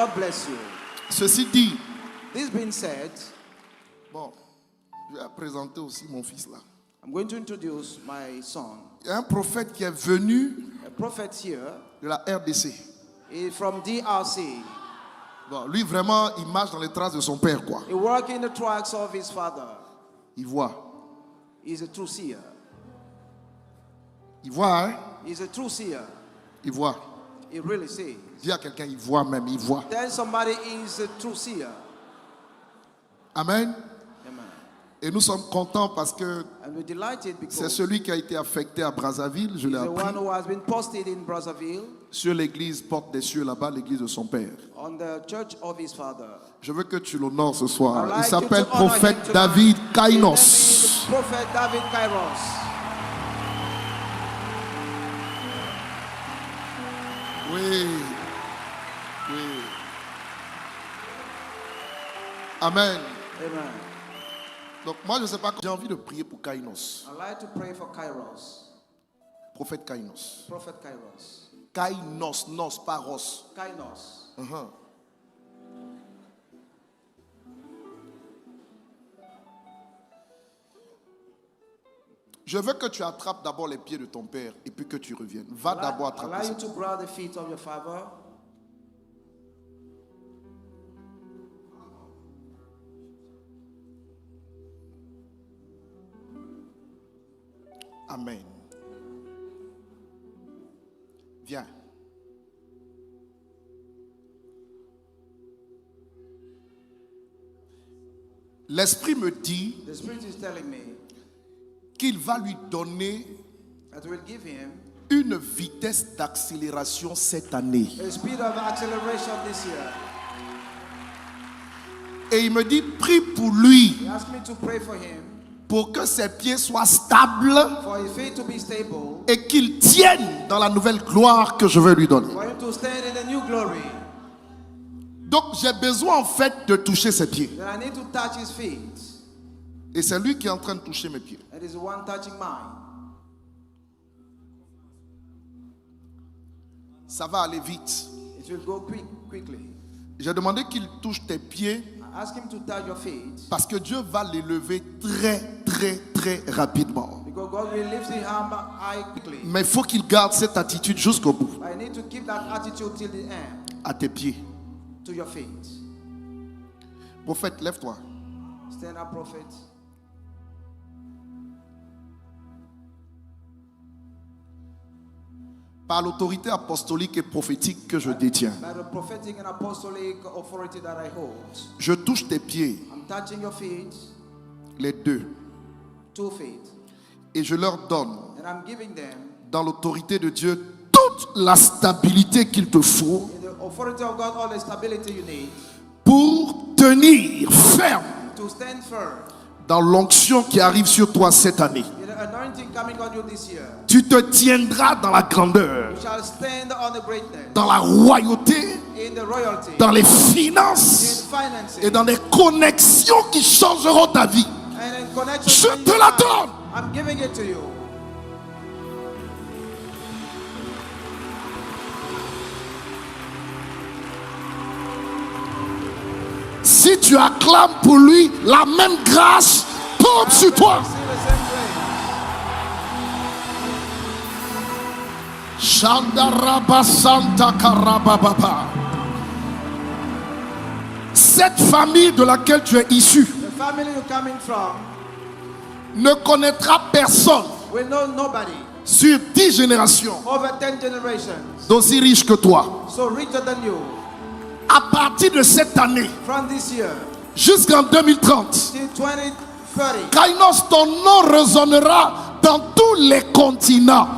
God bless you. Ceci dit, This being said, bon, je vais présenter aussi mon fils là. I'm going to introduce my son. Il y a un prophète qui est venu A prophet here de la RDC. is from DRC. Bon, lui vraiment, il marche dans les traces de son père, quoi. He works in the tracks of his father. Il voit. He's a true seer. Il voit, hein? He's a true seer. Il voit. He really sees. Dis à quelqu'un, il voit même, il voit. Tell somebody he's a true seer. Amen. Amen. Et nous sommes contents parce que And we're delighted c'est because celui qui a été affecté à Brazzaville, je l'ai he's the one appris, who has been posted in Brazzaville sur l'église Porte des Cieux là-bas, l'église de son père. on the church of his father. Je veux que tu l'honores ce soir. I'd Il like s'appelle you to honor him prophète tonight. David His name Kainos. is Prophet David Kairos. Oui. Oui. Amen. Amen. Donc moi je ne sais pas, j'ai envie de prier pour Kainos. I'd like to pray for Kairos. Prophète Kainos. Prophet Kairos. Kainos, nos, pas Ros. Kainos. Je veux que tu attrapes d'abord les pieds de ton père et puis que tu reviennes. Va d'abord attraper Allow ça. you to grab the feet of your father. Amen. Viens. L'Esprit me dit The Spirit is telling me qu'il va lui donner that will give him une vitesse d'accélération cette année. a speed of acceleration this year. Et il me dit, prie pour lui, He asked me to pray for him, pour que ses pieds soient stables for his feet to be stable, et qu'il tienne dans la nouvelle gloire que je veux lui donner. for him to stand in the new glory. Donc j'ai besoin en fait de toucher ses pieds. Then I need to touch his feet. Et c'est lui qui est en train de toucher mes pieds. It is the one touching mine. Ça va aller vite. It will go quickly. J'ai demandé qu'il touche tes pieds I ask him to touch your feet parce que Dieu va les lever très très très rapidement. because God will lift his arm high quickly. Mais il faut qu'il garde cette attitude jusqu'au bout. I need to keep that attitude till the end. À tes pieds. To your feet. Prophète, lève-toi. Stand up, prophet. Par l'autorité apostolique et prophétique que je détiens, By the prophetic and apostolic authority that I hold, je touche tes pieds, I'm touching your feet, les deux, 2 feet, et je leur donne, and I'm giving them, dans l'autorité de Dieu, toute la stabilité qu'il te faut in the authority of God, all the stability you need pour tenir ferme to stand firm dans l'onction qui arrive sur toi cette année. in the anointing coming on you this year. Tu te tiendras dans la grandeur, You shall stand on the greatness, dans la royauté, in the royalty, dans les in finances finances, et dans les connexions qui changeront ta vie. and in connection. Je with te your la life. donne. I'm giving it to you. Si tu acclames pour lui, la même grâce tombe sur toi. Receive the same grace. Shandaraba Santa Karababa. Cette famille de laquelle tu es issu The family you're coming from ne connaîtra personne will know nobody sur 10 générations over 10 generations d'aussi riche que toi. so richer than you. À partir de cette année From this year jusqu'en 2030, till 2030, Kainos, ton nom résonnera dans tous les continents.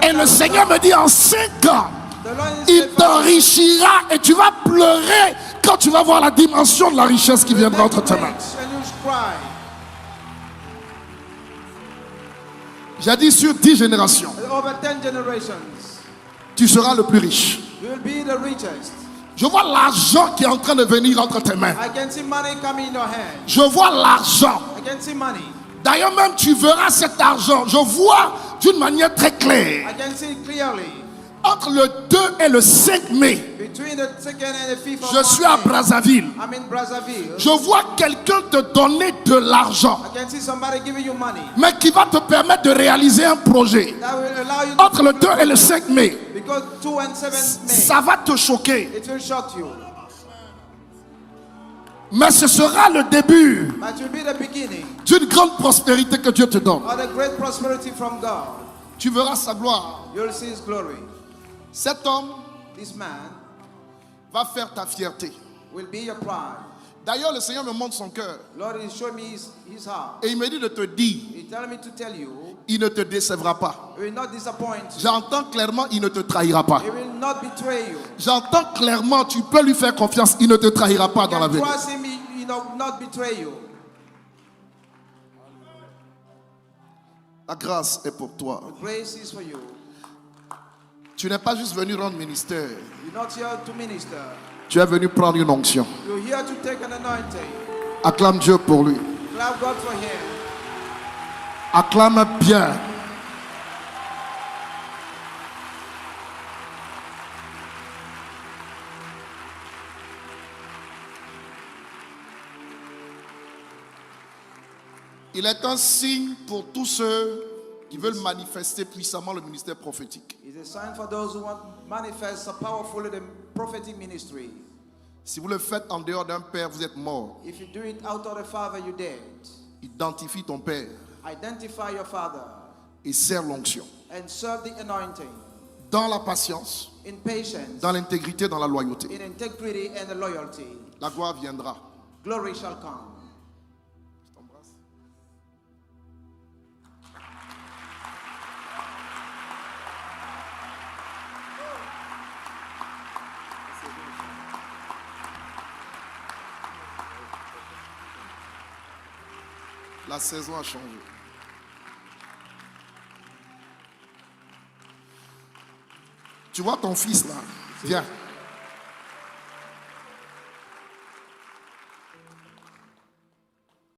Et le Seigneur me dit en 5 ans, the Lord is il faithful. t'enrichira et tu vas pleurer quand tu vas voir la dimension de la richesse qui viendra entre tes mains. And you cry. J'ai dit sur 10 générations, Over 10 generations, tu seras le plus riche. you will be the richest. Je vois l'argent qui est en train de venir entre tes mains. I can see money coming in your hand. Je vois l'argent. I can see money. D'ailleurs même tu verras cet argent. Je vois d'une manière très claire. I can see clearly. Entre le 2 et le 5 mai, Between the 2nd and the 5th of Je suis à May, Brazzaville. I'm in Brazzaville. Je vois quelqu'un te donner de l'argent, I can see somebody giving you money. mais qui va te permettre de réaliser un projet. That will allow you to Entre le 2 et le 5 mai, because 2 and 7 May, ça va te choquer. it will shock you. Mais ce sera le début But it will be the beginning d'une grande prospérité que Dieu te donne. of the great prosperity from God. Tu verras sa gloire. You'll see His glory. Cet homme This man va faire ta fierté. will be your pride. D'ailleurs, le Seigneur me montre son cœur. Lord is showing me his heart. Et il me dit de te dire, He's telling me to tell you, il ne te décevra pas. He will not disappoint you. J'entends clairement, il ne te trahira pas. He will not betray you. J'entends clairement, tu peux lui faire confiance, il ne te trahira pas dans la You vie. can trust Him, He will not betray you. La grâce est pour toi. The grace is for you. Tu n'es pas juste venu rendre ministère. You're not here to minister. Tu es venu prendre une onction. You're here to take an anointing. Acclame Dieu pour lui. Clap God for Him. Acclame bien. Il est un signe pour tous ceux qui veulent manifester puissamment le ministère prophétique. It's a sign for those who want to manifest so powerfully the prophetic ministry. Si vous le faites en dehors d'un père, vous êtes mort. If you do it out of the Father, you're dead. Identifie ton père Identify your Father et serre l'onction. and serve the anointing Dans la patience, in patience, dans l'intégrité, dans la loyauté. in integrity and loyalty. La gloire viendra. Glory shall come. Je t'embrasse. La saison a changé. Tu vois ton fils là? Viens.